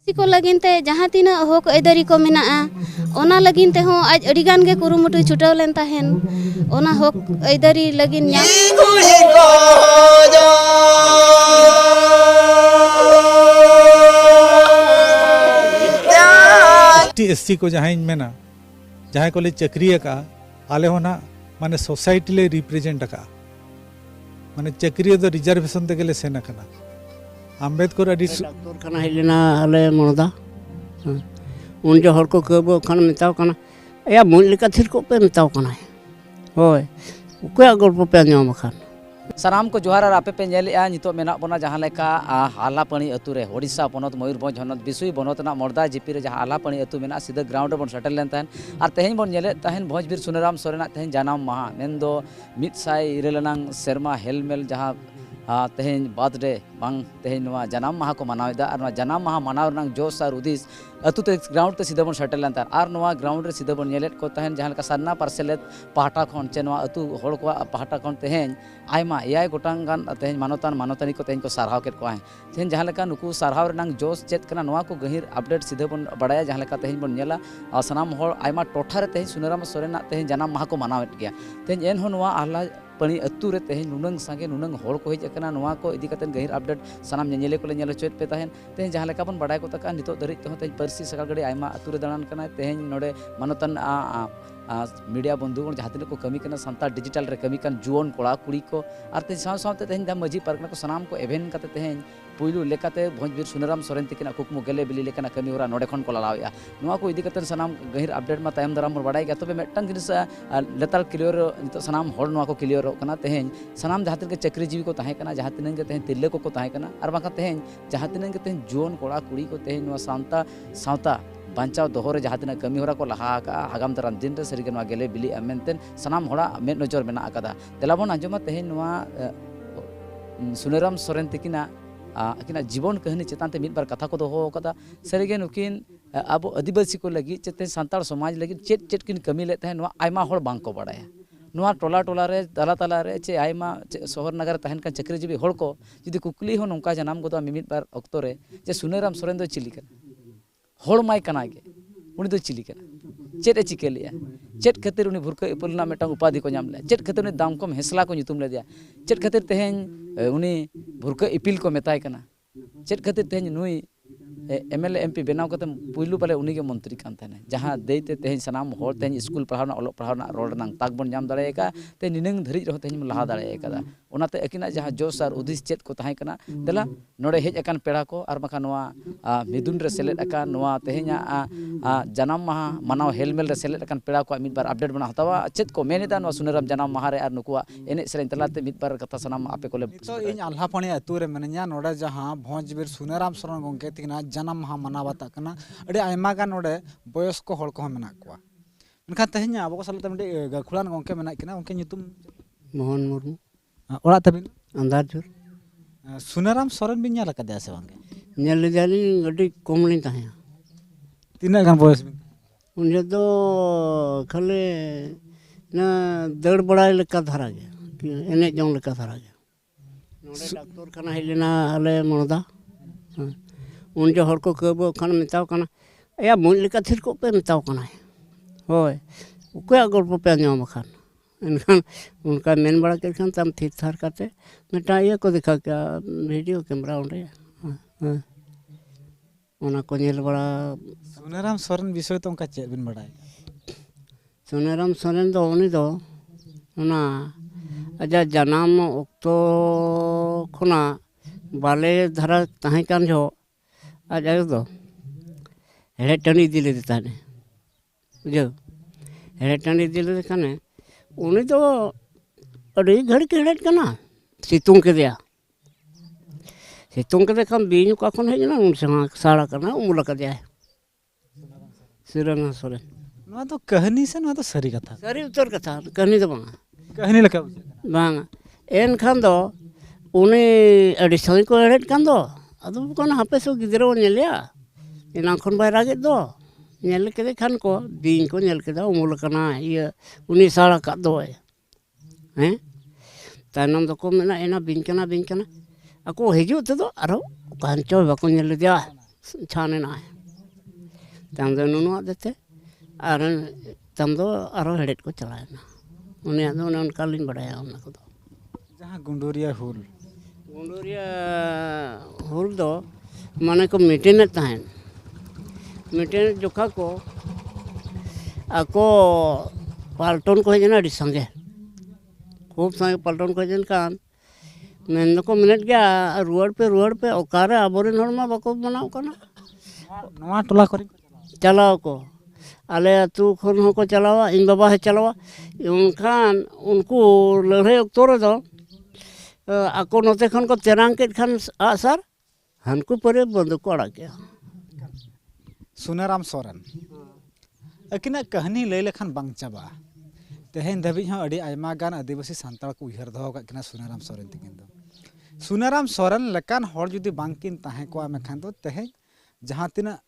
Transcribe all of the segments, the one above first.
को लगिन ते जहाँ तीना हक आयदारी को मेना ओना लगिन ते हों आज अडिगान गे कुरुमुटु छुटाव लेन ताहेन ओना हक आयदारी लगिन एसटी को जहाँ मेना जहाँ को ले चक्री का आले होना माने सोसाइटी ले रिप्रेजेंट का माने चक्री दो रिजर्वेशन ते गेले सेना कना आम्बेडकर अडी डॉक्टर कना हेलेना आले मनदा उन जो हर को कबो खान मिताव कना या मूल लेका थिर को पे मिताव कना होय उकया गल्प पे ᱧᱟᱢ खान सानाम को जोहार आपे पे नेलेआ नितो मेना बना जहाँ लेका आलापणी अतु रे ओडिशा पनत मयूरभंज हनत बिसुई बनत ना मर्दा जिपी रे जहाँ आलापणी अतु मेना सीधा ग्राउंड बन सेटल लेन तहन और तेहेन बन नेले तहन भोजबीर सुनेराम सोरेना तेहेन जानाम महा मेनदो 100 सेरमा हेलमेल जहाँ तेहेन बर्थडे बांग तेहेन जनाम महा को मनावेदा और जनाम महा मनाव रंग जोश और उदिस अतु ते ग्राउंड ते सीधा बन सेटल लेन तहन और ग्राउंड रे सीधा बन नेलेत को तहन जहाँ लेका सरना पार्सेलेत पाहटा खन चे अतु होड़ को पाहटा खन तेहेन आयमा एयाय गोटांग गान तेहेन मानतान मानतानी को तेहेन को सारहाव केत को तेहेन जहाँ लेका नुकु सारहाव रंग जोश चेत कना नवा को गहिर अपडेट सीधा बन बड़ाया जहाँ लेका तेहेन बन नेला सनाम होड़ आयमा टोठा रे तेहेन सुनेराम सोरेना तेहेन जनाम महा को मनावेत गया तेहेन एन हो नवा आला पणी अतु रे तेहेन नुनंग संगे नुनंग होड़ को हेज कना नवा को इदी कतेन गहिर अपडेट सनाम नेले को नेल चोत पे तहन तेहेन जहाँ लेका बन बड़ाय को तका नितो दरित तेहो तेहेन परसी सकाल गड़ी आयमा अतु रे दाड़ान कना तेहेन नोडे मानतान मीडिया बंधुगण जहाँ तीन को कमी करना सानताल डिजिटल रे कमी कान जुआन कोड़ा कुड़ी को और तेज साव सावते तेहेन दा मजी पार्कना को सनाम को एवेन कते तेहेन पुइलू लेकाते भोजबीर सुनेराम सोरेन तिकिना कुकमु गेले बिली लेकाना कमी होरा नोडे खन को लालावेया नोवा को इदी कते सनाम गहिर अपडेट मा तायम दाराम बड़ाय गया तबे मेटन जिनिस लेताल क्लियर नितो सनाम होड़ नोवा को क्लियर कना तेहेन सनाम जहाँ तीन के चक्री जीवी को ताहे कना जहाँ तीन के तेहेन तिल्ले को ताहे कना और बाका तेहेन जहाँ तीन के तेहेन जुआन कोड़ा कुड़ी को तेहेन नोवा सानता सावता बांचाव दोहरे जहाँ तीन कमी होरा को लहा का आगाम दाराम दिन रे सरीगे नोवा गेले बिली मेनतेन सनाम होड़ा मेद नजर मेना आकादा देलाबन आंजमा तेहेन नोवा सुनेराम सोरेन तिकिना अकिना जीवन कहानी चेतान ते मिदबार कथा को दोहो कदा सरीगे नुकिन अब आदिवासी को लगी चेते सांताल समाज लगी चेत चेत किन कमी लेते हैं नोवा आयमा होड़ बांग को बड़ाया नोवा टोला टोला रे तला तला रे चे आयमा शहर नगर तहन का चक्री जीवी होड़ को जुदी कुकली हो नोंका जनाम गोदा मिदबार अक्तो रे जे सुनेराम सोरेन दो चिली कना होड़ माय कना गे उनी दो चिली कना चेत ए चिके लिया चेत खातिर उनी भुरका इपलना मेटा उपाधि को नाम ले चेत खातिर उनी दामकम हेसला को nyutum ले दिया चेत खातिर तेहेन उनी भुरका इपिल को मेताय कना चेत खातिर तेहेन नुई एमएलए एमपी बनाव कते पुइलू पाले उनी के मंत्री कान तने जहां देते तेहेन सनाम होड़ तेहेन स्कूल पढ़ावना ऑल पढ़ावना रोड नंग ताक बन नाम दाड़ेका ते निनंग धरि रह तेहेन लहा दाड़ेका ओनाते अकिना जहां जोश और उदिस चेत को ताहे कना देला नोडे हेज अकान पेड़ा को और मखा नोवा मिदुन रे सेलेट अकान नोवा तेहेना जनाम महा मनाव हेलमेल रे सेलेट अकान पेड़ा को मिद बार अपडेट बना हतावा चेत को मेनेदा नोवा सुनेराम जनाम महा रे और नुकुआ एने सेरेन तलाते मिद बार कथा सनाम आपे कोले तो इन आल्हापणी अतु रे मनन्या नोडे जहां भोजबीर सुनेराम सोरेन गोंके तिकना जनाम महा मनावता कना अडे आयमा गा नोडे बयस को होड़ को मेना कोआ मनखा तेहेन्या अब को सालते मिडे गखुलान गोंके मेना किना उनके nyutum मोहन मुर्मू ओड़ा तबिन अंदाजुर सुनेराम सोरेन बिन नेल कदे से बांगे नेल जाली गडी कोमली ताहे तीना गान बयस बिन उन दो खाले ना दड़ बड़ा लेका धरा गया एने जों लेका धरा गया नोडे डॉक्टर कना हेलेना आले मनदा उन जो हर को कबो खान मिताव कना या मूल लेका थिर को पे मिताव कना होय उकया गल्प पे ᱧᱟᱢ खान इनखान उनका मेन बड़ा के खान तम थिर थार करते मेटा ये को दिखा क्या वीडियो कैमरा उंडे ओना को नेल बड़ा सुनेराम सोरेन विषय तो उनका चेत बिन बड़ाय सुनेराम सोरेन दो उनी दो ओना अजा जनाम ओक्तो खुना बाले धरा ताहे कान जो आज आयो दो हेड़े टनी दिले देता ने बुझो हेड़े टनी दिले देखाने उनी तो अड़ी घड़ी के हेड़े कना सितुंग के दिया सितुंग के देखा बीन का कोन है ना उन से साड़ा करना उमुला कर दिया सुरेन सोरेन नोआ तो कहानी से नोआ तो सरी कथा सरी उत्तर कथा कहानी तो बांगा कहानी लका बांगा एन खान दो उनी अड़ी सई को हेड़े कान दो अदो कोन हापे सो गिदरो नेलिया इना खन बाय रागे दो नेल के खान को बीन को नेल के दा उमुल कना ये उनी साड़ा का दो हैं तानम दो को मेना एना बीन कना ako हिजू ते दो आरो कांचो बाको नेल दिया छाने ना है तम दो नुनुआ देते और तम दो आरो हेडेट को चलाए ना उन्हें आदो उन्हें उनका लिन बढ़ाया उन्हें को दो जहाँ गुंडूरिया हुल गुंडूरिया हुल दो माने को मीटिंग तहन मीटिंग जोखा को आको पाल्टन को हजना अड़ी संगे खूब संगे पाल्टन को हजन कान मेन को मिनट गया रुआड़ पे ओकारे आबोरेन हरमा बाको बनाव कना नवा टोला करी चलाओ को आले अतु खन हो को चलावा इन बाबा है चलावा उनखान उनको लड़ाई अक्तो रे दो आको नोते खन को तेरांग के खान आसर हनको परे बंदूक को अड़ा गया सुनाराम सोरेन अकिना कहानी लय लेखान बांग चाबा तेहेन धाबी हाँ अड़ी आयमा गान आदिवासी सांताल को उयहर दहो किना सुनाराम सोरेन तकिन दो सुनाराम सोरेन लेकान हर जुदी बांकिन ताहे को मेखान दो तेहे जहाँ तिना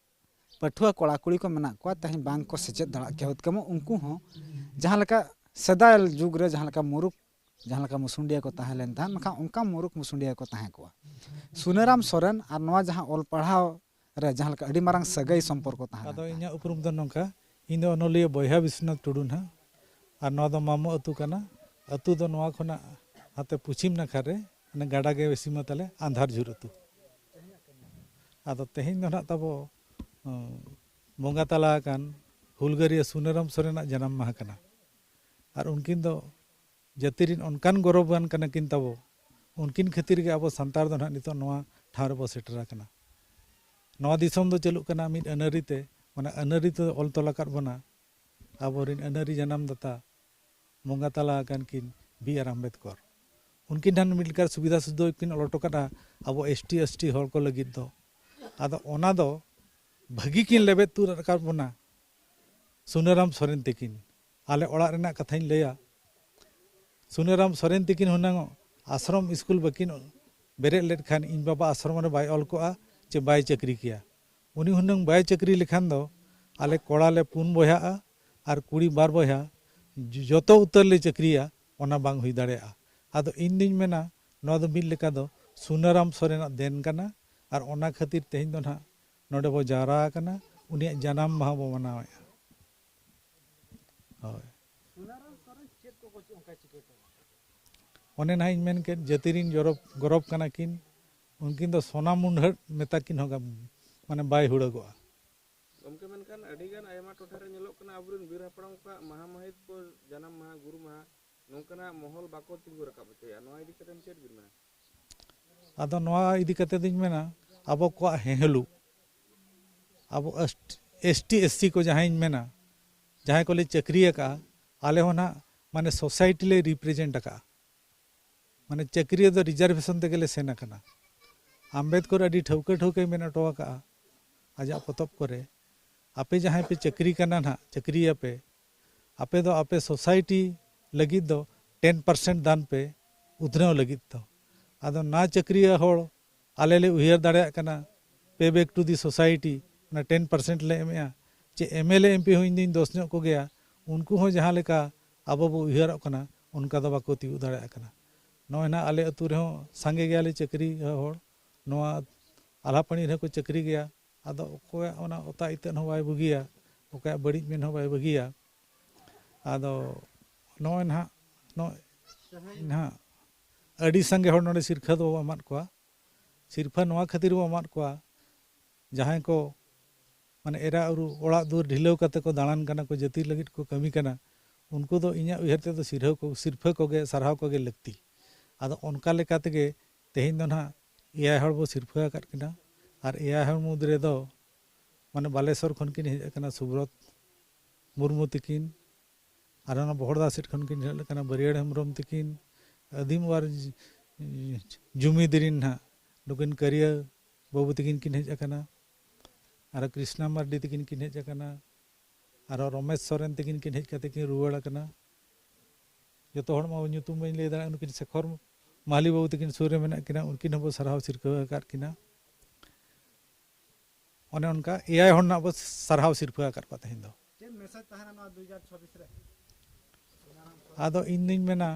पठुआ कोड़ा कुड़ी को मेना को तेहे बांग को सेचेत दड़ा के होत कमो उनको हो जहाँ लका सदा जुग रे जहाँ लका मुरुक जहाँ लका मुसुंडिया को ताहे लेन था मखा उनका मुरुक मुसुंडिया को ताहे को सुनाराम सोरेन और नवा जहाँ ओल पढ़ाव रे जहाँ लका अड़ी मारंग सगाई संपर्क ताहे आदो इन्या उपरुम दो नोंका इन दो अनोलिया बोया विश्वनाथ टुडू ना और नवा दो मामो अतु कना अतु दो नवा खना हाते पुछिम नाखा रे ने गाडा गे वेसीमा ताले आंधार झुर अतु आदो तेहेन दो ना तबो बोंगा तला कान हुलगरिया सुनाराम सोरेना जन्म माह कना और उनकिन दो जातिरिन उनकान गौरवान कना किन तबो उनकिन खातिर के अब संतार दो ना नितो नवा ठार बो सेटरा कना नवा दिसम दो चलुक कना मिद अनरी ते माने अनरी तो ऑल तोला कर बना आबोरिन अनरी जन्म दाता बोंगा तला कान किन बी आर अम्बेडकर उनकिन ठान मिलकर सुविधा सुदो किन ऑलटो कना अब एसटी हर को लगित दो आदो ओना दो भागी किन लेबे तू रकार बना सुनाराम सोरेन तकिन आले ओड़ा रेना कथाइन लैया सुनाराम सोरेन तकिन हुनांग आश्रम स्कूल बकिन बेरे लेट खान इन बाबा आश्रम रे बाय ऑल कोआ चे बाय चाकरी किया उनी हुनांग बाय चाकरी लेखान दो आले कोड़ा ले पुन बोया और कुड़ी बार बोया जतो उतर ले चाकरिया ओना बांग हुई दाड़ेया आदो इन दिन मेना नवा दो मिल लेका दो सुनाराम सोरेना देन कना और ओना खातिर तेहिन दो ना नोडे बो जारा कना उनिया जन्म माह बो मनावेया होय ओने ना इन मेन के जतिरिन गौरव कना किन उनकिन दो सोना मुंडहट मेता किन होगा माने बाय हुड़गोआ गमके मेनकान अडिगान आयमा टोठा रे नेलोक कना अबुरन वीर हपड़ाम का महामहित को जन्म माह गुरु माह नोकना मोहल बाको तिंगु रकाब होया नवा इदी कतेम चेत बिन मेना आदो नवा इदी कते दिन मेना आबो को हेहलु आबो एसटी को जहाँ मेना जहाँ को ले चाकरी का आले हो ना माने सोसाइटी ले रिप्रेजेंट का माने चाकरी दो रिजर्वेशन ते गेले सेना कना अम्बेडकर अडी ठौके मेना टोवा का आजा पतब करे आपे जहाँ पे चाकरी कना ना चाकरी आपे दो आपे सोसाइटी लगी दो 10% दान पे उतरव लगी तो आदो ना चाकरी होड़ आले ले उहियर दाड़े कना पे बैक टू दी सोसाइटी ना 10% ले एमेया चे एमएलए एमपी हो इन दिन दोष ᱧᱚᱜ को गया उनको हो जहाँ लेका अब बो उहियर कना उनका दो बाको ती दाड़े कना नोय ना आले अतु रे हो संगे गया ले चाकरी होड़ नोआ आलापणी रे को चाकरी गया आदो कोया ओना ओता इतन हो बाय बगिया ओका बड़ी मेन हो बाय बगिया आदो नोय ना अड़ी संगे होड़ नोडे सिरखा दो अमात कोआ सिरफा नोआ खातिर बो अमात कोआ जहाँ को माने एरा उरु ओड़ा दूर ढिलौ कते को दालान कना को जति लगित को कमी कना उनको दो इnya उहर ते दो सिरफा को गे सरहाव को गे लगती आदो उनका लेका तेगे तेहिन दो ना एया हड़ बो सिरफा कर किना और एया हड़ मुद रे दो माने बालेश्वर खन किन हेज कना सुब्रत मुर्मू तकिन और ना बहड़दा सेट खन किन हेज कना बरियाड़ हेमब्रम तकिन अदीम वार जुमीदिरिन ना नुकिन करिया बाबू तकिन किन हेज कना और कृष्णा मार्डी तकिन किन हेज कना और रमेश सोरेन तकिन किन हेज कते किन रुवाड़ कना जतो हड़ मा ᱧᱩᱛᱩᱢ बई लई दाड़ा उनकिन शेखर माली बाबू तकिन सुर रे मेना किना उनकिन हो सरहाव सिरका कर किना ओने उनका एआई हड़ ना बो सरहाव सिरफा कर पा तहिन दो चेन मेसेज ताहना ना 2026 रे आदो इन दिन मेना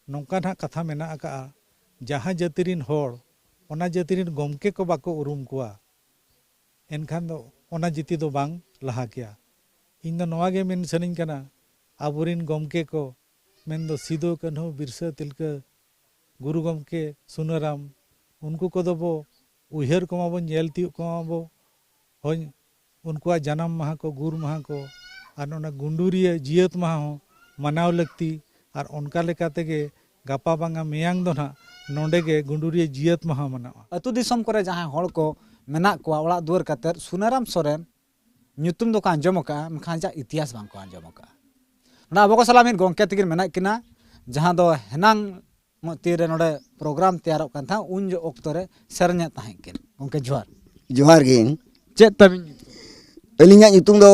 नौका ना कथा मेना आका जहाँ जातिरिन हड़ ओना जातिरिन गमके को बाको उरुम कोआ एनखान दो ओना जिति दो बांग लहा किया इन दो नवा गे मेन सनिन कना आबुरिन गमके को मेन दो सिदो कन्हु बिरसा तिलका गुरु गमके सुनाराम उनको को दो बो उहर को माबो नेल तिउ को माबो होय उनकुआ जन्म माह को गुरु माह को और ओना गुंडूरिया जियत माह हो मनाव लगती और उनका लेका तेगे गापा बांगा मेयांग दो ना नोंडे गे गुंडूरिया जियत माह मनावा अतु दिसम करे जहां हड़ को मेना को ओड़ा दुआर कतर सुनाराम सोरेन ᱧᱩᱛᱩᱢ ᱫᱚᱠᱚ ᱟᱸᱡᱚᱢ ᱟᱠᱟᱜᱼᱟ ᱢᱮᱱᱠᱷᱟन ᱡᱟ ᱤᱛᱤᱦᱟᱥ ᱵᱟᱝᱠᱚ ᱟᱸᱡᱚᱢ ᱟᱠᱟᱜᱼᱟ ᱚᱱᱟ ᱟᱵᱚ ᱠᱚ ᱥᱟᱞᱟᱜ ᱢᱤᱫ ᱜᱚᱝᱠᱮ ᱛᱤᱠᱤᱱ ᱢᱮᱱᱟᱜ ᱠᱤᱱᱟ ᱡᱟᱦᱟᱸ ᱫᱚ ᱦᱮᱱᱟᱝ ᱛᱤᱨᱮ ᱱᱚᱰᱮ ᱯᱨᱳᱜᱨᱟᱢ ᱛᱮᱭᱟᱨᱚᱜ ᱠᱟᱱ ᱛᱟᱦᱮᱸ ᱩᱱ ᱚᱠᱛᱚ ᱨᱮ ᱥᱮᱨᱮᱧᱮᱫ ᱛᱟᱦᱮᱸ ᱠᱤᱱ ᱜᱚᱝᱠᱮ ᱡᱚᱦᱟᱨ जोहार गे ᱪᱮᱫ ᱛᱟᱵᱤᱱ अलिंगा ᱧᱩᱛᱩᱢ ᱫᱚ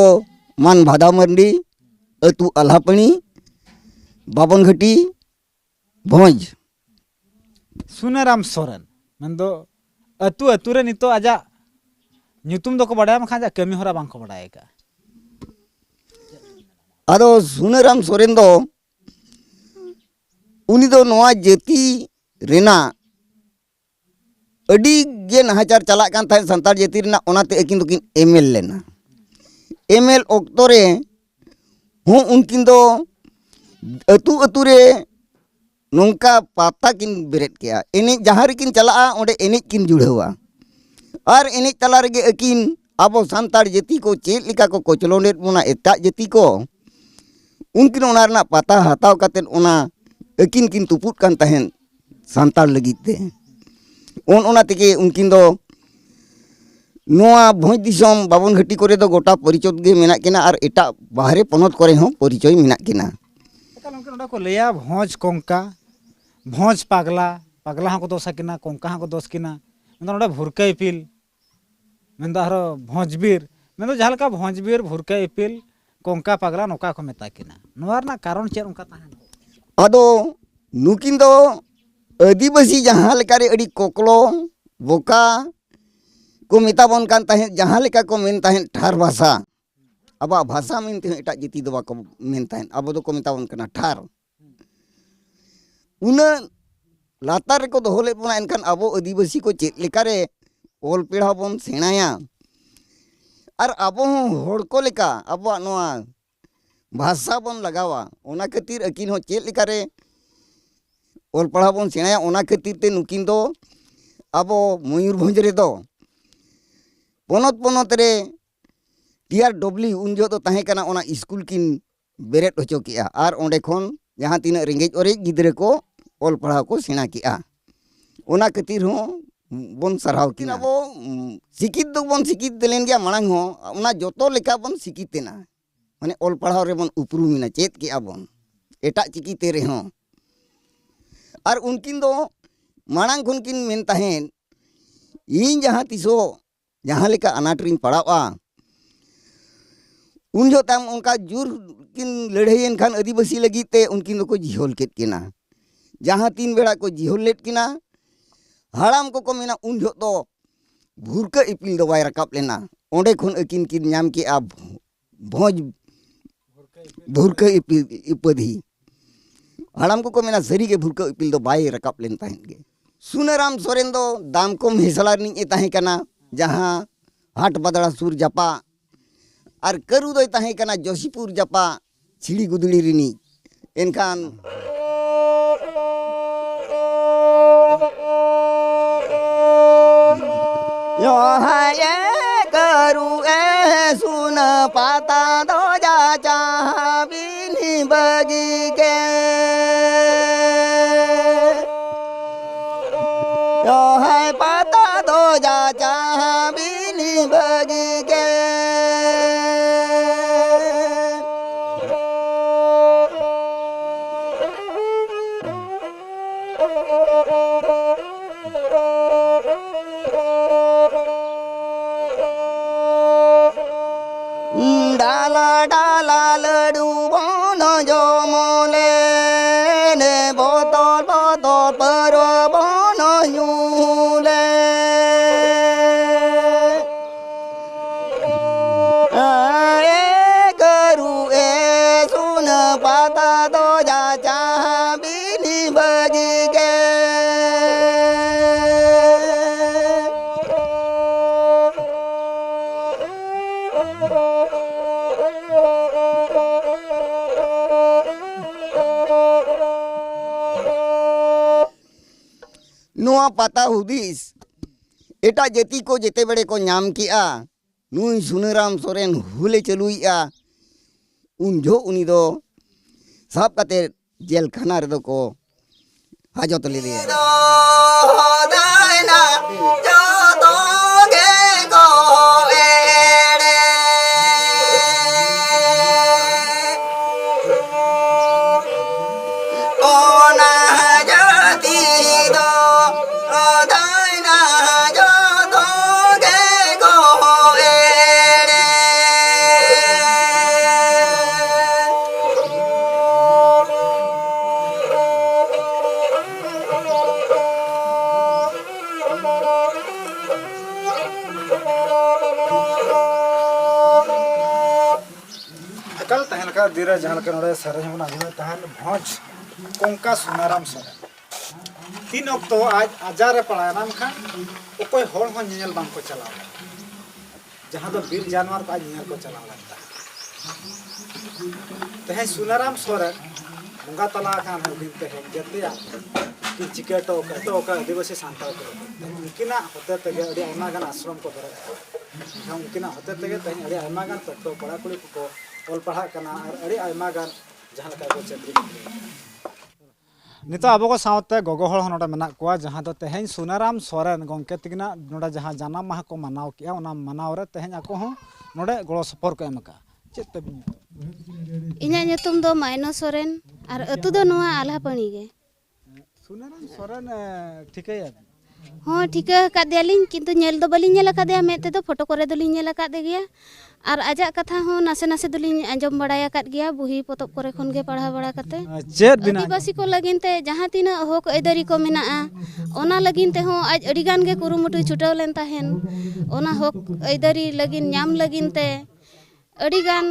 मान भादा मरडी अतु अल्हापणी बाबन घटी भोज सुनाराम सोरेन मेनदो अतु अतु रे नितो आजा ᱧᱩᱛᱩᱢ ᱫᱚᱠᱚ ᱵᱟᱰᱟᱭᱟ ᱢᱮᱱᱠᱷᱟन ᱡᱟ ᱠᱟᱹᱢᱤ ᱦᱚᱨᱟ ᱵᱟᱝᱠᱚ ᱵᱟᱰᱟᱭ ᱟᱠᱟᱜᱼᱟ आदो सुनाराम सोरेन दो उनी दो नवा जाति रेना अडी गे नहाचार चला कान थाय संतार जाति रेना ओनाते अकिन दोकिन एमएल लेना एमएल ऑक्टो रे हूँ उनकिन दो अतु अतु रे नोंका पाता किन बेरेट किया एने जहाँ रेकिन चला ओंडे एने किन जुड़वा और एने तला रेगे अकिन अब सानतार जाति को चेक लिका को कोचलोनेट बोना एटा जाति को उनकिन ओना रना पाता हताव कातेन ओना अकिन किन तुपुट कान तहन सानतार लगित ते ओना तेगे उनकिन दो नोआ भोज दिसम बाबन घटी करे दो गोटा परिचय गे मेना किना और एटा बाहरे पनत करे हो परिचय मेना किना एकाल उनके नोडा को लेया भोज कोंका भोज पागला पागला हाँ को दोष किना कोंका हाँ को दोष किना मेन नोडा भुरका इपिल मेन हरो भोजबीर मेन जहाँ लेका भोजबीर भुरका इपिल कोंका पागला नोका को मेता किना नोआ रना कारण चेद उनका ताहेन आदो नुकिन दो आदिवासी जहाँ लेका रे अडी कोकलो बोका को मेता बन कान ताहेन जहाँ लेका को मेन ताहेन ठार भाषा अब भाषा मेन ते एटा जिति दो बाको मेन ताहेन अब दो को मेता बन कना ठार उना लातार रे को दोहले बना एनखान अबो आदिवासी को चेत लेका रे ओल पेड़ा बन सेणाया और अबो होड़ को लेका अबो नोआ भाषा बन लगावा ओना खातिर अकिन हो चेत लेका रे ओल पढ़ा बन सेणाया ओना खातिर ते नुकिन दो अबो मयूरभंज रे दो पनत पनत रे TRW उन जो तो ताहे कना ओना स्कूल किन बेरेट होचो किया और ओंडे खोन जहाँ तीन रेंगेज ओरेज गिद्रे को ओल पढ़ा को सेना किया ओना खातिर हो बन सराव किना अब शिक्षित दो बन शिक्षित दिलेन गया मांग हो ओना जोतो लेका बन शिक्षित तेना माने ओल पढ़ाव रे बन उपरूमिना चेत किया बन एटा चिकी तेरे हो और उनकिन दो मांग खुनकिन मेन ताहेन इन जहाँ तिसो जहाँ लेका अनाटरिन पड़ावा उन जो तम उनका जुर किन लड़ाईन खान आदिवासी लगी ते उनकिन दो को जिहोल केट किना जहाँ तीन बेड़ा को जिहोल लेट किना हाड़ाम को मेना उन जो तो भूरका इपिल दो बाय रकाब लेना ओंडे खुन अकिन किन नाम के आप भोज भूरका इपदी हाड़ाम को मेना सरी के भूरका इपिल दो बाय रकाब लेन ताहेन गे सुनाराम सोरेन दो दाम को हेसला नि ताहे कना जहाँ हाट बदड़ा सुर जपा और करू दो ताहे कना जोशीपुर जपा छिड़ी गुदड़ी रिनी एनखान यो हाय करू ए सुन पाता दो जा चाह बिनी बगी के यो हाय पाता दो जा चाह बिनी बगी के डाला डाला लड्डू बनो जो मोले ने बोतल बोतल पर बनो यूले करू ए सुन पाता दो जा चाह बिनी बगी के नुआ पाता हुदिस एटा जाति को जेते बड़े को नाम किया नुई सुनाराम सोरेन हुले चलुईआ उन जो उनी दो साब काते जेल खाना रे दो को हाजत ले दिया कल तहन का दिरा जहां के नोड़े सरज बना दिवे तहन भोज कोंका सुनाराम सोरेन तीन अक्तो आज आजार पड़ा नाम खान कोई होल हो नियल बांग को चला जहां तो बीर जानवर का नियल को चला लगता तहन सुनाराम सोरेन मुंगा तला खान हो बिनते है जतिया कि चिकेटो का आदिवासी सांताल को उनकिना होते तगे अड़ी आयमा गान आश्रम को बरे हम उनकिना होते तगे तहन अड़ी आयमा गान पट्टो पड़ा कुड़ी को ऑल पढ़ा करना और अड़ी आयमा गान जहां का को चक्री नितो आबो को सावते गोगो हळ नोडा मेना कोआ जहां तो तेहेन सुनाराम सोरेन गंके तिगना नोडा जहां जानाम माह को मनाव किया ओना मनाव रे तेहेन आको हो नोडे गळो सपोर को एमका चेत पे इन्या nyutum दो माइनो सोरेन और अतु दो नोआ आल्हापाणी गे सुनाराम सोरेन ठिकैया हाँ ठिका कादियालिन किंतु नेल दो बलिन नेल कादिया मेते दो फोटो करे दोलिन नेल कादे गया और आजा कथा हो नासे नासे दोलिन आंजम बड़ाया काद गया बुही पोतब करे खन गे पढ़ा बड़ा कते चेत बिना आदिवासी को लगिनते जहां तीना हक अयदारी को मेनाआ ओना लगिनते हो आज अड़ी गान गे कुरुमुटु छुटाव लेन ताहेन ओना हक अयदारी लगिन नाम लगिनते अड़ी गान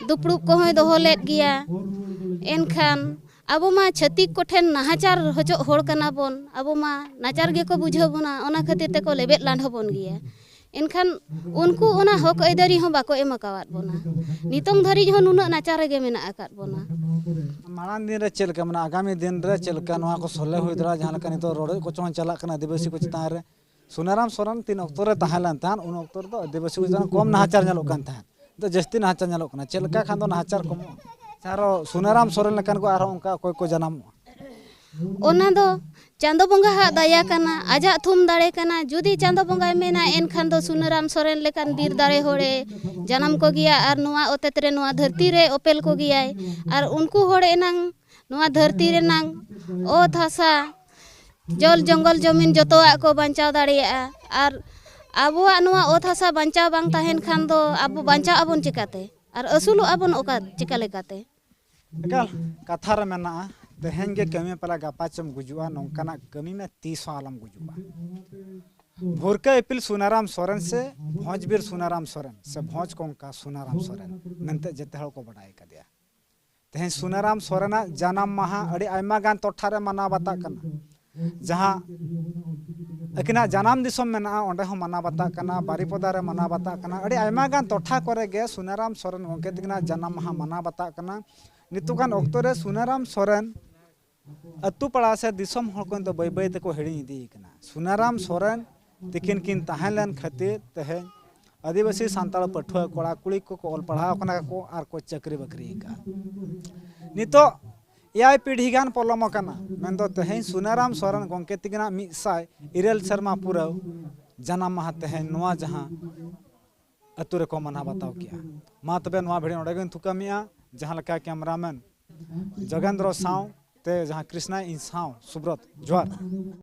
दुपड़ुब को होय दोहो लेद गया एनखान अब मा छतिक कोठेन नाहाचार हजो होड़ कना बोन अब मा नाचार गे को बुझाव बोना ओना खातिर ते को लेबेद लांड होबन गया एनखान उनको ओना हक अयदारी हो बाको एम अकावात बोना नितोंग धरी हो नुना नाचार गे मेना आकात बोना माड़ान दिन रे चेलका माने आगामी दिन रे चेलका नोआ को सोले होय दरा जहां लका नितो रोड को चोन चला कना आदिवासी को चितान रे सुनाराम सोरेन तीन अक्तो रे ताहेलन तान उन अक्तो दो आदिवासी को जन कम नाहाचार नेलो कान तान तो जस्ती नाहाचार नेलो कना चेलका खान दो नाहाचार कम चारो सुनाराम सोरेन लकान को आरो उनका कोई को जनाम ओना दो चांदो बंगा हा दया कना आजा थुम दाड़े कना जुदी चांदो बंगा मेना एनखान दो सुनाराम सोरेन लेकान बीर दाड़े होड़े जन्म को गया और नुआ ओतेत रे नुआ धरती रे ओपेल को गया और उनको होड़े एनांग नुआ धरती रे नांग ओत हासा जल जंगल जमीन जतोआ को बांचाव दाड़िया और आबोआ नुआ ओत हासा बांचाव बांग ताहेन खान दो आबो बांचाव आबोन चिकाते और असुलो आबोन ओका चिका लेकाते एकाल कथा रे मेना तेहेन गे कमी पला गापाचम गुजुआ नोंकाना कमी में 30 आलम गुजुआ भोरका एपिल सुनाराम सोरेन से भोजबीर सुनाराम सोरेन से भोज कोंका सुनाराम सोरेन मेनते जते हल को बडाय कदिया तेहेन सुनाराम सोरेना जानम माहा अड़ी आयमा गान टोठा रे मना बाता कना जहां अकिना जानम दिसम मेना ओंडे हो मना बाता कना बारीपदा रे मना बाता कना अड़ी आयमा गान टोठा करे गे सुनाराम सोरेन गंके तिगना जानम माहा मना बाता कना नितुकान अक्तो रे सुनाराम सोरेन अतु पड़ा से दिसम हल को तो बै तको हिड़ी इदी कना सुनाराम सोरेन तिकिन किन ताहेलन खातिर तेहेन आदिवासी सांताल पठुआ कोड़ा कुड़ी को ऑल पढ़ाव कना को आर को चक्री बकरी का नितो एआई पीढ़ी गान पलम कना मेन दो तेहेन सुनाराम सोरेन गंके तिगना 100 शर्मा पूरा जन्म माह तेहेन नोआ जहां अतु रे को मना बताव किया मा तबे नोआ भिड़ी ओडे गन थुकामिया जहां लका कैमरामैन जगेंद्र साव ते जहां कृष्णा इन साव सुब्रत जोहार।